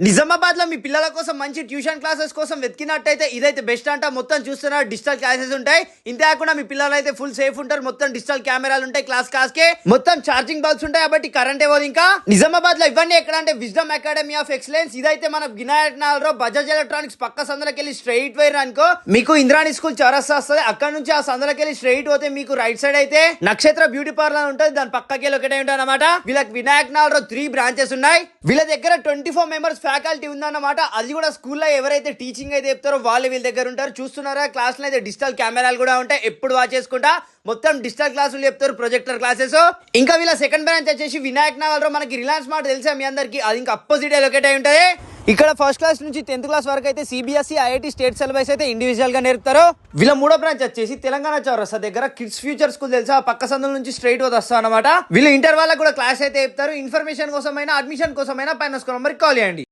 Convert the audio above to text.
నిజామాబాద్ లో మీ పిల్లల కోసం మంచి ట్యూషన్ క్లాసెస్ కోసం వెతికినట్టయితే ఇదైతే బెస్ట్ అంట. మొత్తం చూస్తున్నారు డిజిటల్ క్లాసెస్ ఉంటాయి. ఇంతే కాకుండా మీ పిల్లలు అయితే ఫుల్ సేఫ్ ఉంటారు. మొత్తం డిజిటల్ కెమెరాలు ఉంటాయి. క్లాస్ కే మొత్తం ఛార్జింగ్ బల్బ్స్ ఉంటాయి కాబట్టి కరెంట్ ఇవ్వదు. ఇంకా నిజామాబాద్ లో ఇవన్నీ ఎక్కడ అంటే విజ్డమ్ అకాడమీ ఆఫ్ ఎక్సలెన్స్. ఇదైతే మన వినాయక్ నగర్ బజాజ్ ఎలక్ట్రానిక్స్ పక్క సందులకెళ్ళి స్ట్రైట్ పోయి అనుకో మీకు ఇంద్రాణి స్కూల్ చౌరస్తా వస్తుంది. అక్కడ నుంచి ఆ సందులకెళ్ళి స్ట్రైట్ పోతే మీకు రైట్ సైడ్ అయితే నక్షత్ర బ్యూటీ పార్లర్ ఉంటుంది. దాని పక్కకి ఒకటే ఉంటుంది అనమాట. వీళ్ళకి వినాయక్ నగర్ 3 బ్రాంచెస్ ఉన్నాయి. వీళ్ళ దగ్గర 24 మెంబర్స్ ఫ్యాకల్టీ ఉందన్నమాట. అది కూడా స్కూల్లో ఎవరైతే టీచింగ్ అయితే చెప్తారో వాళ్ళు వీళ్ళ దగ్గర ఉంటారు. చూస్తున్నారా క్లాస్ లో అయితే డిజిటల్ కెమెరాలు కూడా ఉంటాయి. ఎప్పుడు వాచ్ చేసుకుంటా మొత్తం డిజిటల్ క్లాసులు చెప్తారు, ప్రొజెక్టర్ క్లాసెస్. ఇంకా వీళ్ళ సెకండ్ బ్రాంచ్ వచ్చేసి వినాయక్ నగర్ లో మనకి రిలయన్స్ మార్ట్ తెలుసా మీ అందరికి, అది ఇంకా అపోజిట్ లొకేట్ అయి ఉంటుంది. ఇక్కడ ఫస్ట్ క్లాస్ నుంచి 10th క్లాస్ వరకు అయితే సిబిఎస్ఈ ఐఐటి స్టేట్ సిలబస్ అయితే ఇండివిజువల్ గా నేర్పుతారు. వీళ్ళ మూడో బ్రాంచ్ వచ్చేసి తెలంగాణ చౌరస్తా దగ్గర కిడ్స్ ఫ్యూచర్ స్కూల్ తెలుసా, పక్క సందుల నుంచి స్ట్రైట్ వస్తా అనమాట. వీళ్ళు ఇంటర్ వాళ్ళకి కూడా క్లాస్ అయితే చెప్తారు. ఇన్ఫర్మేషన్ కోసమైనా అడ్మిషన్ కోసమైనా పైన నెంబర్కి కాల్ చేయండి.